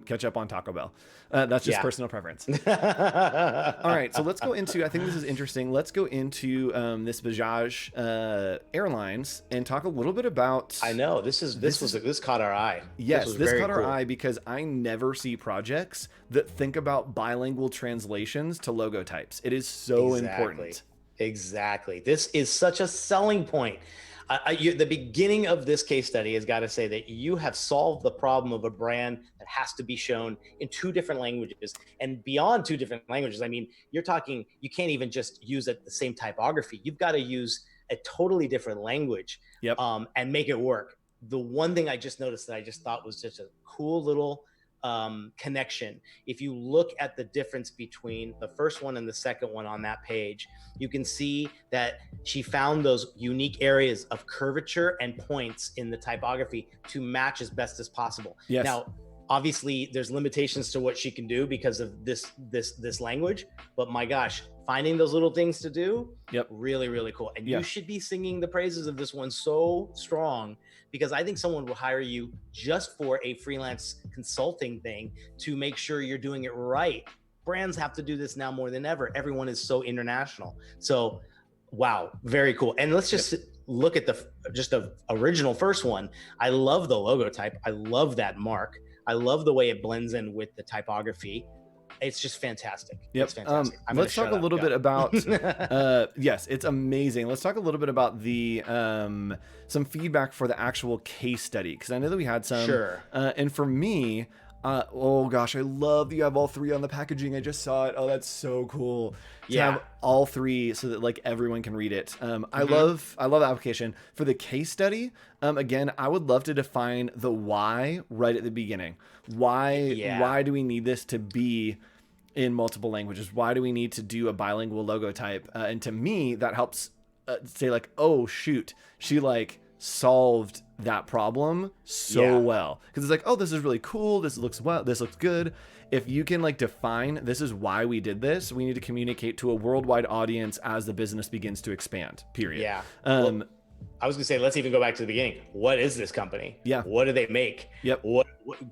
ketchup on Taco Bell. That's just personal preference. All right, so let's go into. I think this is interesting. Let's go into this Bajaj Airlines and talk a little bit about. I know this caught our eye. Yes, this caught our eye because I never see projects that think about bilingual translations to logo types. It is so important. Exactly. This is such a selling point. The beginning of this case study has got to say that you have solved the problem of a brand that has to be shown in 2 different languages, and beyond 2 different languages. I mean, you're talking, you can't even just use the same typography. You've got to use a totally different language and make it work. The one thing I just noticed that I just thought was just a cool little connection. If you look at the difference between the first one and the second one on that page, you can see that she found those unique areas of curvature and points in the typography to match as best as possible. Yes. Now, obviously there's limitations to what she can do because of this language, but my gosh, finding those little things to do, really, really cool. And you should be singing the praises of this one so strong, because I think someone will hire you just for a freelance consulting thing to make sure you're doing it right. Brands have to do this now more than ever. Everyone is so international. So, wow, very cool. And let's just look at the original first one. I love the logo type. I love that mark. I love the way it blends in with the typography. It's just fantastic. Yep. It's fantastic. Let's talk a little bit about, yes, it's amazing. Let's talk a little bit about the, some feedback for the actual case study. Cause I know that we had some, and for me, oh gosh, I love that you have all three on the packaging. I just saw it. Oh, that's so cool to have all three so that like everyone can read it. I love the application for the case study. Again, I would love to define the why right at the beginning. Why do we need this to be in multiple languages? Why do we need to do a bilingual logo type? And to me, that helps say like, oh shoot, she like solved that problem so well. Because it's like, oh, this is really cool. This looks good. If you can like define, this is why we did this. We need to communicate to a worldwide audience as the business begins to expand, period. Yeah. Well, I was gonna say, let's even go back to the beginning. What is this company? Yeah. What do they make? Yep. What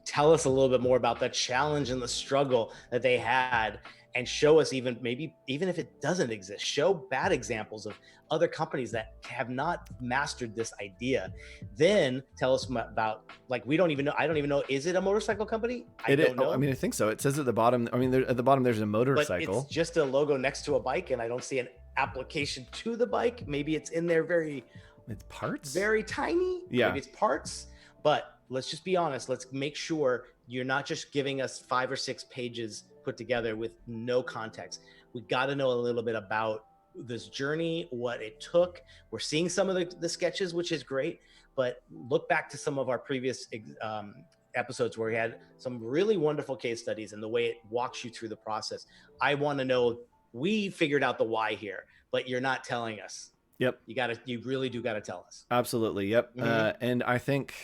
tell us a little bit more about the challenge and the struggle that they had, and show us even if it doesn't exist, show bad examples of other companies that have not mastered this idea. Then tell us about, like, I don't even know, is it a motorcycle company? I don't know. I mean, I think so. It says at the bottom, at the bottom there's a motorcycle. But it's just a logo next to a bike, and I don't see an application to the bike. Maybe it's in there it's parts? Very tiny. Yeah. Maybe it's parts. But let's just be honest. Let's make sure you're not just giving us 5 or 6 pages put together with no context. We got to know a little bit about this journey, what it took. We're seeing some of the sketches, which is great, but look back to some of our previous episodes where we had some really wonderful case studies and the way it walks you through the process. I want to know, we figured out the why here, but you're not telling us. Yep. You really do got to tell us. Absolutely. Yep. And I think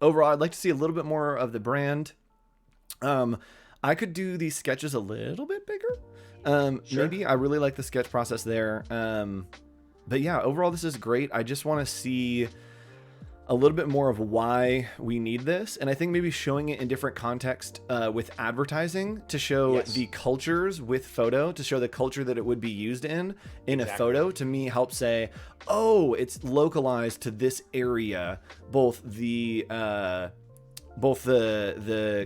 overall, I'd like to see a little bit more of the brand. I could do these sketches a little bit bigger. Maybe I really like the sketch process there. But yeah, overall, this is great. I just want to see a little bit more of why we need this. And I think maybe showing it in different context with advertising to show the cultures with photo, to show the culture that it would be used in a photo, to me helps say, oh, it's localized to this area, both the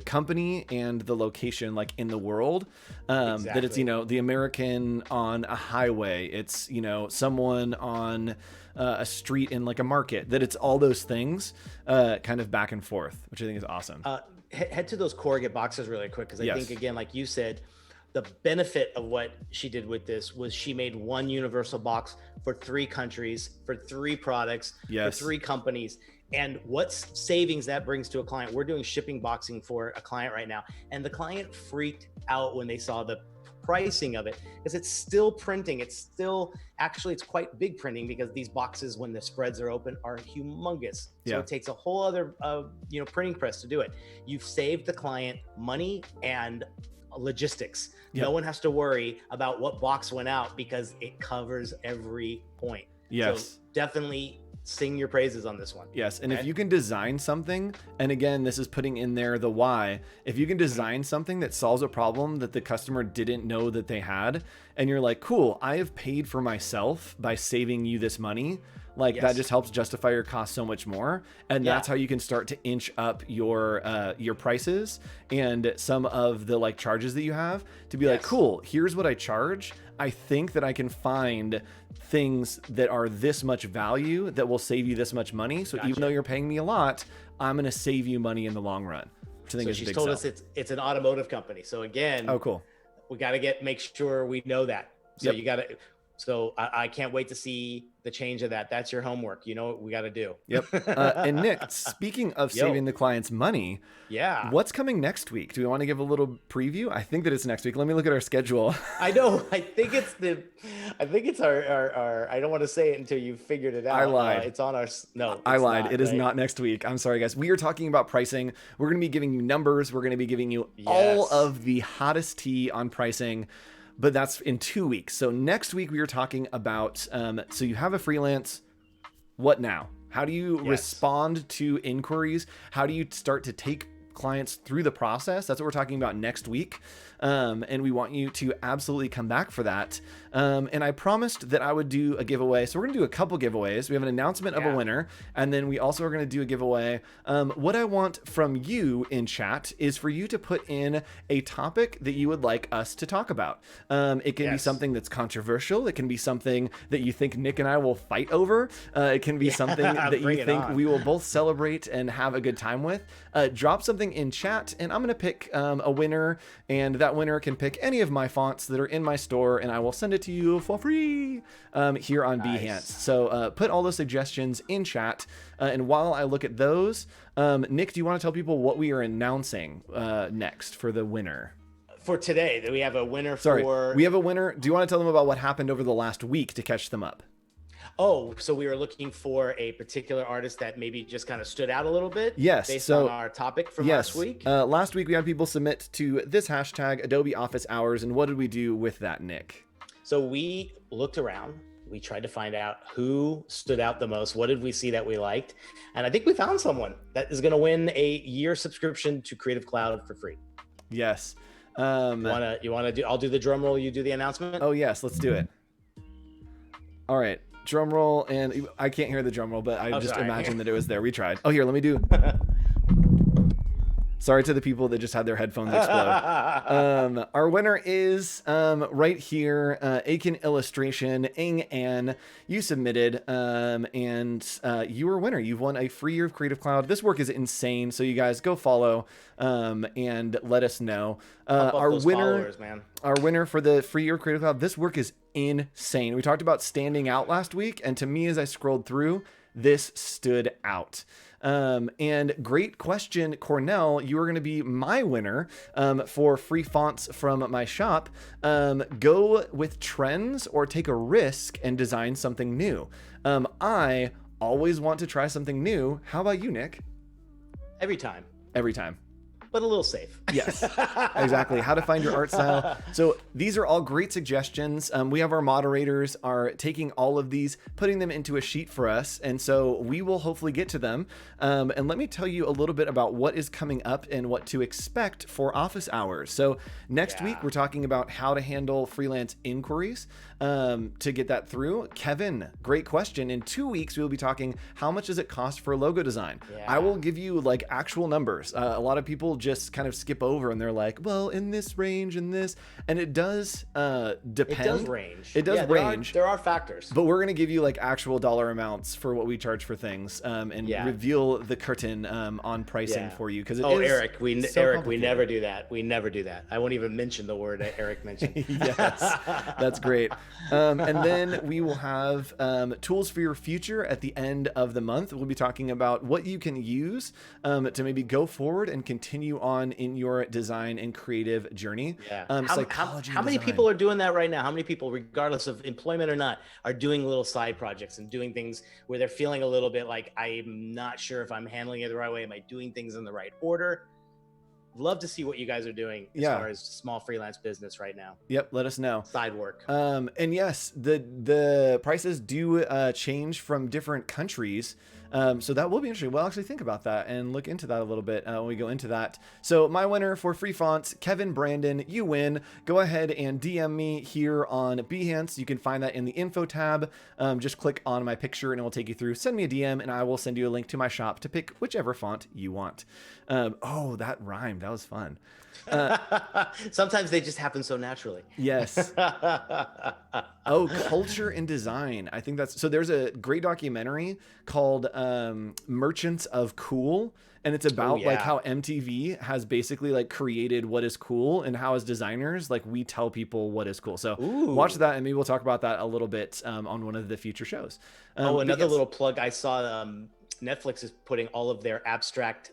company and the location, like in the world, that it's, the American on a highway, it's, someone on a street in like a market, that it's all those things kind of back and forth, which I think is awesome. Head to those corrugate boxes really quick, because I think, again, like you said, the benefit of what she did with this was she made one universal box for 3 countries, for 3 products, for 3 companies. And what savings that brings to a client. We're doing shipping boxing for a client right now, and the client freaked out when they saw the pricing of it, because it's still printing. It's quite big printing, because these boxes, when the spreads are open, are humongous. So it takes a whole other printing press to do it. You've saved the client money and logistics. No one has to worry about what box went out, because it covers every point. So definitely sing your praises on this one. Yes. And if you can design something, and again, this is putting in there the why, if you can design something that solves a problem that the customer didn't know that they had, and you're like, cool, I have paid for myself by saving you this money, like that just helps justify your cost so much more. And that's how you can start to inch up your prices and some of the like charges that you have, to be like, cool, here's what I charge. I think that I can find things that are this much value that will save you this much money. So even though you're paying me a lot, I'm going to save you money in the long run, which I think is a big sell. She's told us it's an automotive company. So again, oh, cool. We got to make sure we know that. So you got to, So I can't wait to see the change of that. That's your homework. You know what we got to do. Yep. And Nick, speaking of saving the clients money, yeah, what's coming next week? Do we want to give a little preview? I think that it's next week. Let me look at our schedule. I know. I think it's our, I don't want to say it until you've figured it out. I lied. It's on our, no, I lied. Not, it is not next week. I'm sorry, guys. We are talking about pricing. We're going to be giving you numbers. We're going to be giving you all of the hottest tea on pricing. But that's in 2 weeks. So next week we are talking about, so you have a freelance, what now? How do you respond to inquiries? How do you start to take clients through the process? That's what we're talking about next week. And we want you to absolutely come back for that. And I promised that I would do a giveaway. So we're gonna do a couple giveaways. We have an announcement of a winner. And then we also are gonna do a giveaway. What I want from you in chat is for you to put in a topic that you would like us to talk about. It can be something that's controversial. It can be something that you think Nick and I will fight over. It can be something that you think we will both celebrate and have a good time with. Drop something in chat and I'm gonna pick a winner, and that winner can pick any of my fonts that are in my store and I will send it to you for free here on Behance. So put all those suggestions in chat. And while I look at those, Nick, do you want to tell people what we are announcing next for the winner? For today, that we have a winner we have a winner. Do you want to tell them about what happened over the last week to catch them up? Oh, so we were looking for a particular artist that maybe just kind of stood out a little bit. Yes. Based on our topic from last week. Last week we had people submit to this hashtag Adobe Office Hours. And what did we do with that, Nick? So we looked around. We tried to find out who stood out the most. What did we see that we liked? And I think we found someone that is going to win a year subscription to Creative Cloud for free. Yes. You want to do, I'll do the drum roll. You do the announcement. Oh yes. Let's do it. All right. Drum roll, and I can't hear the drum roll, but I just imagined that it was there. We tried. Oh, here, let me do. Sorry to the people that just had their headphones explode. Our winner is right here, anchenillustration. Ing An, you submitted, and you were a winner. You've won a free year of Creative Cloud. This work is insane, so you guys go follow and let us know. Our winner, our winner for the free year of Creative Cloud. This work is insane. We talked about standing out last week, and to me, as I scrolled through, this stood out. And great question, Cornell. You are going to be my winner for free fonts from my shop. Go with trends or take a risk and design something new. I always want to try something new. How about you, Nick? Every time. Every time. But a little safe. Yes, exactly. How to find your art style. So these are all great suggestions. We have our moderators are taking all of these, putting them into a sheet for us. And so we will hopefully get to them. And let me tell you a little bit about what is coming up and what to expect for office hours. So next week, we're talking about how to handle freelance inquiries to get that through. Kevin, great question. In 2 weeks, we will be talking how much does it cost for logo design? I will give you like actual numbers. A lot of people just kind of skip over and they're like, well, in this range and this, and it does depend. It does range. It does range. There are factors. But we're going to give you like actual dollar amounts for what we charge for things and reveal the curtain on pricing for you. Because Eric, we never do that. We never do that. I won't even mention the word that Eric mentioned. Yes, that's great. And then we will have tools for your future at the end of the month. We'll be talking about what you can use to maybe go forward and continue on in your design and creative journey. How many people are doing that right now? How many people, regardless of employment or not, are doing little side projects and doing things where they're feeling a little bit like, I'm not sure if I'm handling it the right way. Am I doing things in the right order? Love to see what you guys are doing as far as small freelance business right now. Yep, let us know. Side work. And yes, the prices do change from different countries. So that will be interesting. We'll actually think about that and look into that a little bit when we go into that. So my winner for free fonts, Kevin Brandon, you win. Go ahead and DM me here on Behance. You can find that in the info tab. Just click on my picture and it will take you through. Send me a DM and I will send you a link to my shop to pick whichever font you want. Oh, that rhymed. That was fun. Sometimes they just happen so naturally. Yes. Oh, culture and design. I think that's so. There's a great documentary called Merchants of Cool, and it's about like how MTV has basically like created what is cool, and how as designers like we tell people what is cool. So watch that, and maybe we'll talk about that a little bit on one of the future shows. Another little plug. I saw Netflix is putting all of their abstract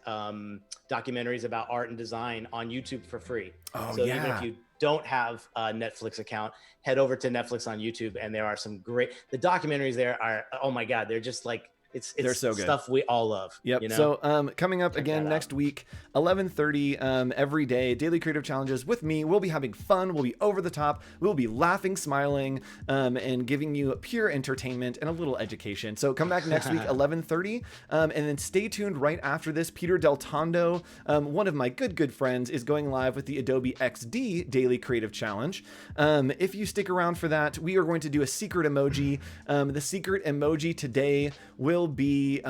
documentaries about art and design on YouTube for free. So even if you don't have a Netflix account, head over to Netflix on YouTube, and there are some the documentaries there are, oh my God, they're just like, they're so good. Stuff we all love. Yep. You know? So coming up again next week, 11:30 every day, daily creative challenges with me. We'll be having fun. We'll be over the top. We'll be laughing, smiling, and giving you pure entertainment and a little education. So come back next week, 11:30, and then stay tuned right after this. Peter Del Tondo, one of my good friends, is going live with the Adobe XD Daily Creative Challenge. If you stick around for that, we are going to do a secret emoji. The secret emoji today will be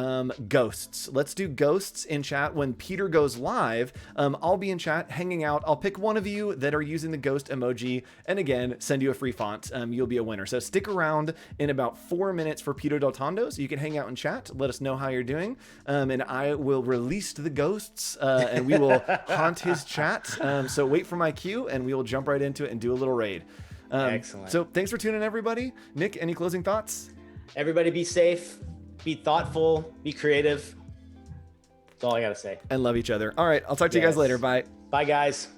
ghosts. Let's do ghosts in chat. When Peter goes live, I'll be in chat hanging out. I'll pick one of you that are using the ghost emoji, and again, send you a free font. You'll be a winner. So stick around in about 4 minutes for Peter Del Tondo, so you can hang out in chat. Let us know how you're doing, and I will release the ghosts, and we will haunt his chat. So wait for my cue, and we will jump right into it and do a little raid. Excellent. So thanks for tuning in, everybody. Nick, any closing thoughts? Everybody be safe. Be thoughtful, be creative. That's all I got to say. And love each other. All right. I'll talk to you guys later. Bye. Bye, guys.